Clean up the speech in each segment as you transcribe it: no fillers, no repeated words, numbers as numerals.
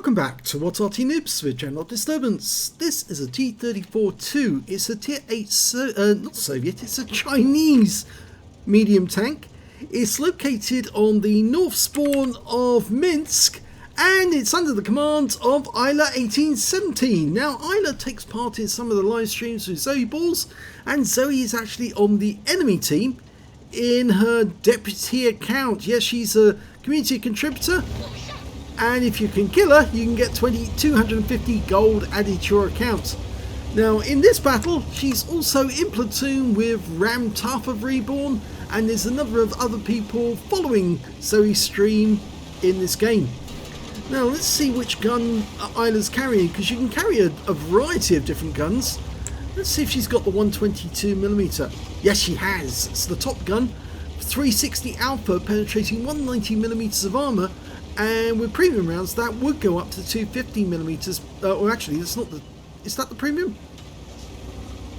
Welcome back to What's Arty Noobs with General Disturbance. This is a T-34-2. It's a Tier 8, not Soviet, it's a Chinese medium tank. It's located on the north spawn of Minsk, and it's under the command of Isla1817. Now, Isla takes part in some of the live streams with Zoe Balls, and Zoe is actually on the enemy team in her deputy account. Yes, she's a community contributor. And if you can kill her, you can get 250 gold added to your account. Now, in this battle, she's also in platoon with Ram Tough of Reborn, and there's a number of other people following Zoe's stream in this game. Now, let's see which gun Isla's carrying, because you can carry a variety of different guns. Let's see if she's got the 122mm. Yes, she has. It's the top gun, 360 Alpha, penetrating 190mm of armour. And with premium rounds, that would go up to 250mm. Or actually, that's not the. Is that the premium?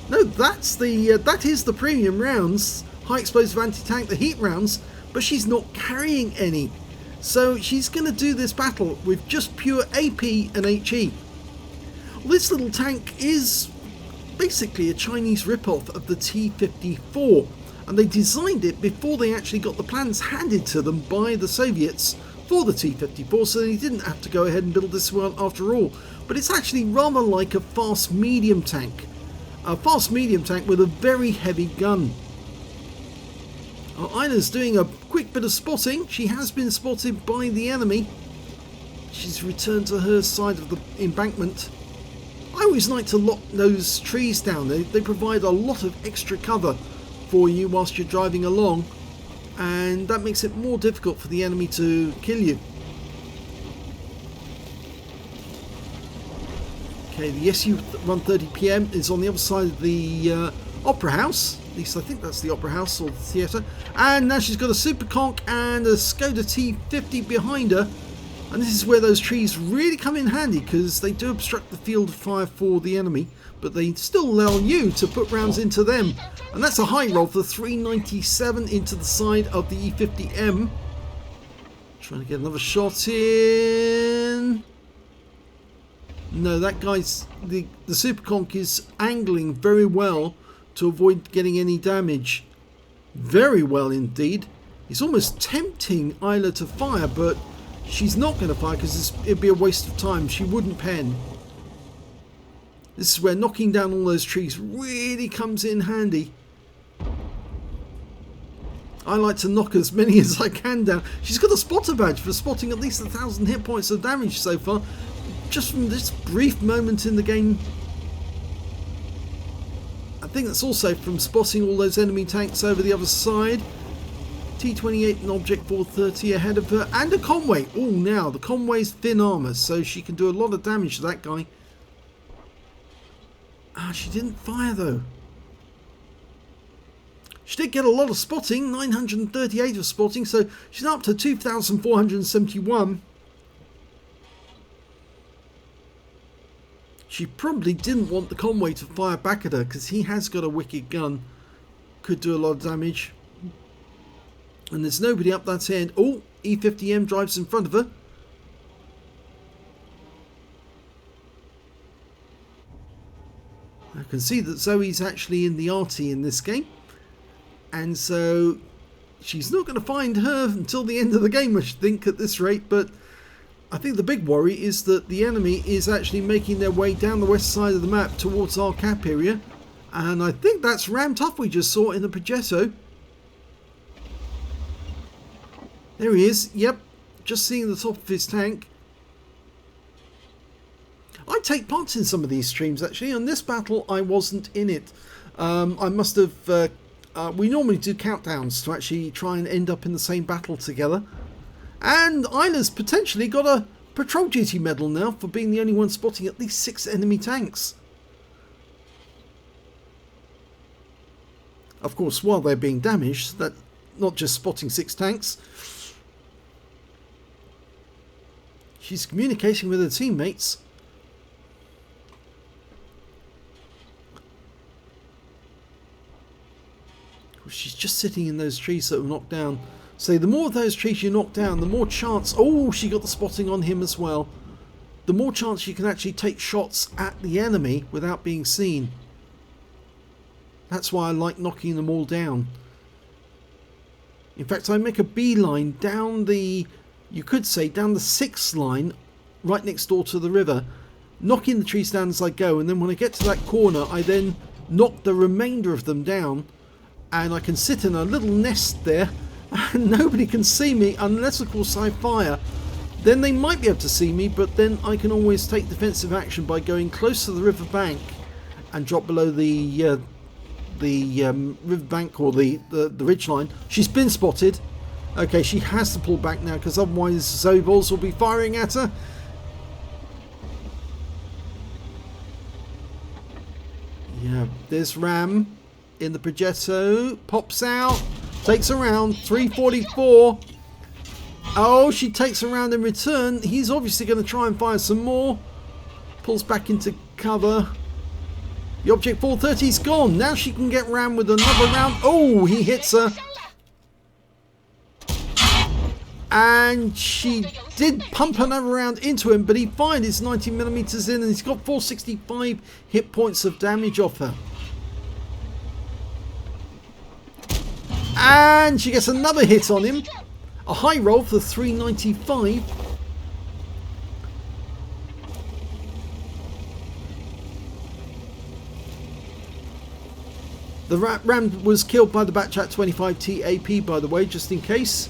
No, that's the. That is the premium rounds, high explosive anti-tank, the heat rounds. But she's not carrying any, so she's going to do this battle with just pure AP and HE. Well, this little tank is basically a Chinese rip-off of the T-34, and they designed it before they actually got the plans handed to them by the Soviets for the T-34, so they didn't have to go ahead and build this one after all. But it's actually rather like a fast medium tank. A fast medium tank with a very heavy gun. Isla's doing a quick bit of spotting. She has been spotted by the enemy. She's returned to her side of the embankment. I always like to lock those trees down. They provide a lot of extra cover for you whilst you're driving along, and that makes it more difficult for the enemy to kill you. Okay, the SU-130PM is on the other side of the Opera House. At least I think that's the Opera House or the theatre. And now she's got a Super Conch and a Skoda T50 behind her. And this is where those trees really come in handy, because they do obstruct the field of fire for the enemy, but they still allow you to put rounds into them. And that's a high roll for 397 into the side of the E50M. Trying to get another shot in. No, that guy's... The Super Conch is angling very well to avoid getting any damage. Very well indeed. He's almost tempting Isla to fire, but she's not going to fire because it'd be a waste of time. She wouldn't pen. This is where knocking down all those trees really comes in handy. I like to knock as many as I can down. She's got a spotter badge for spotting at least 1,000 hit points of damage so far, just from this brief moment in the game. I think that's also from spotting all those enemy tanks over the other side. T28 and Object 430 ahead of her, and a Conway. Oh, now the Conway's thin armour, so she can do a lot of damage to that guy. Ah, she didn't fire though. She did get a lot of spotting, 938 of spotting, so she's up to 2,471. She probably didn't want the Conway to fire back at her, because he has got a wicked gun. Could do a lot of damage. And there's nobody up that end. Oh, E50M drives in front of her. I can see that Zoe's actually in the Arty in this game. And so she's not going to find her until the end of the game, I should think, at this rate. But I think the big worry is that the enemy is actually making their way down the west side of the map towards our cap area. And I think that's Ram Tough we just saw in the Progetto. There he is. Yep, just seeing the top of his tank. I take part in some of these streams actually. On this battle I wasn't in it. I must have... we normally do countdowns to actually try and end up in the same battle together. And Isla's potentially got a patrol duty medal now for being the only one spotting at least 6 enemy tanks. Of course, while they're being damaged, that not just spotting 6 tanks. She's communicating with her teammates. She's just sitting in those trees that were knocked down. So the more of those trees you knock down, the more chance... Oh, she got the spotting on him as well. the more chance you can actually take shots at the enemy without being seen. That's why I like knocking them all down. In fact, I make a beeline down the, you could say, down the 6th line, right next door to the river, knocking the trees down as I go, and then when I get to that corner, I then knock the remainder of them down, and I can sit in a little nest there, and nobody can see me unless, of course, I fire. Then they might be able to see me, but then I can always take defensive action by going close to the river bank and drop below the riverbank or the ridge line. She's been spotted. Okay, she has to pull back now because otherwise Zoe Balls will be firing at her. Yeah, there's Ram in the Progetto. Pops out. Takes around. 344. Oh, she takes around in return. He's obviously going to try and fire some more. Pulls back into cover. The Object 430's gone. Now she can get Ram with another round. Oh, he hits her. And she did pump another round into him, but he fired his 90mm in and he's got 465 hit points of damage off her. And she gets another hit on him. A high roll for 395. The Ram was killed by the Batchat 25T AP, by the way, just in case.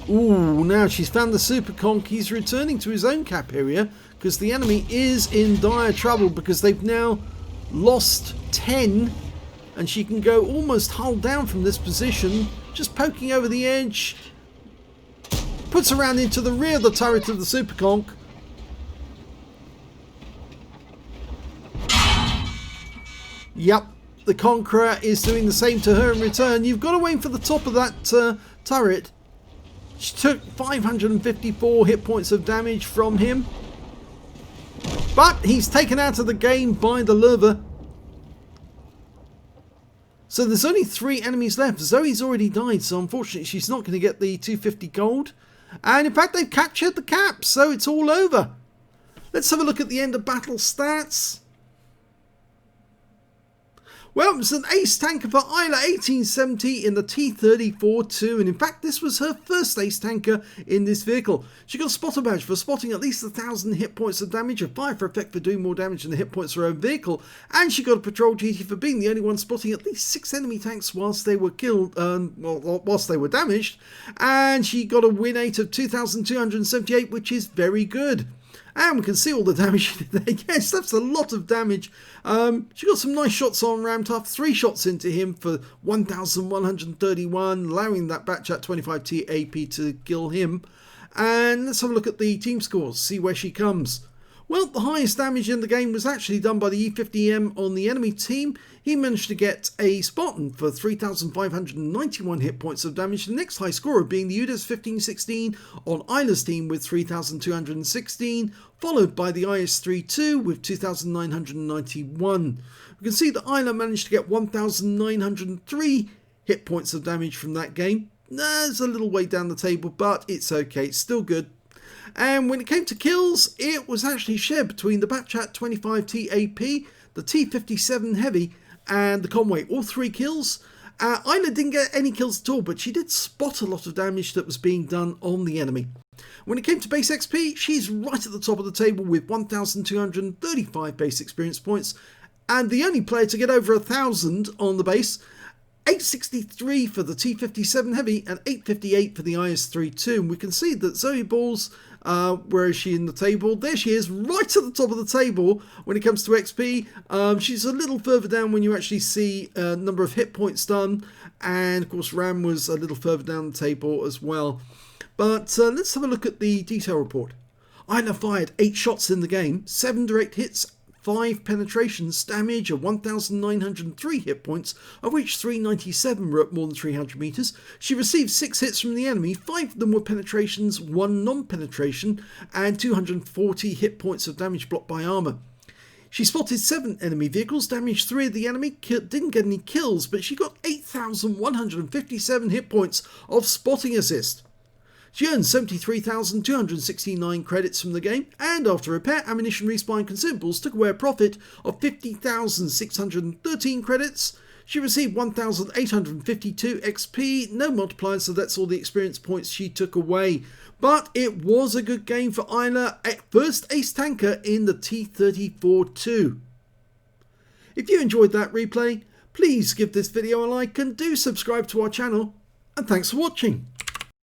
Ooh, now she's found the Super Conk. He's returning to his own cap area because the enemy is in dire trouble because they've now lost 10 and she can go almost hull down from this position, just poking over the edge. Puts around into the rear of the turret of the Super Conk. Yep, the Conqueror is doing the same to her in return. You've got to aim for the top of that turret. She took 554 hit points of damage from him. But he's taken out of the game by the Lurva. So there's only 3 enemies left. Zoe's already died, so unfortunately she's not going to get the 250 gold. And in fact they've captured the cap, so it's all over. Let's have a look at the end of battle stats. Well, it was an ace tanker for Isla 1870 in the T-34-2, and in fact this was her first ace tanker in this vehicle. She got a spotter badge for spotting at least 1,000 hit points of damage, a fire for effect for doing more damage than the hit points of her own vehicle, and she got a patrol duty for being the only one spotting at least 6 enemy tanks whilst they were killed, whilst they were damaged, and she got a win rate of 2,278, which is very good. And we can see all the damage she did there. Yes, that's a lot of damage. She got some nice shots on Ram Tough. 3 shots into him for 1,131, allowing that Batchat 25T AP to kill him. And let's have a look at the team scores, see where she comes. Well, the highest damage in the game was actually done by the E50M on the enemy team. He managed to get a Spartan for 3,591 hit points of damage. The next high scorer being the UDES 1516 on Isla's team with 3,216, followed by the IS-32 with 2,991. We can see that Isla managed to get 1,903 hit points of damage from that game. There's a little way down the table, but it's okay, it's still good. And when it came to kills, it was actually shared between the Batchat 25T AP, the T57 Heavy, and the Conway. All 3 kills. Isla didn't get any kills at all, but she did spot a lot of damage that was being done on the enemy. When it came to base XP, she's right at the top of the table with 1,235 base experience points, and the only player to get over 1,000 on the base. 863 for the T57 Heavy and 858 for the IS-32. And we can see that Zoe Balls, where is she in the table? There she is, right at the top of the table when it comes to XP. She's a little further down when you actually see number of hit points done. And of course Ram was a little further down the table as well. But let's have a look at the detail report. Isla fired 8 shots in the game, 7 direct hits, 5 penetrations, damage of 1,903 hit points, of which 397 were at more than 300 meters. She received 6 hits from the enemy, 5 of them were penetrations, 1 non-penetration, and 240 hit points of damage blocked by armor. She spotted 7 enemy vehicles, damaged 3 of the enemy, didn't get any kills, but she got 8,157 hit points of spotting assist. She earned 73,269 credits from the game, and after repair, ammunition, respawn, and consumables took away a profit of 50,613 credits. She received 1,852 XP, no multipliers, so that's all the experience points she took away. But it was a good game for Isla, first ace tanker in the T-34-2. If you enjoyed that replay, please give this video a like and do subscribe to our channel, and thanks for watching.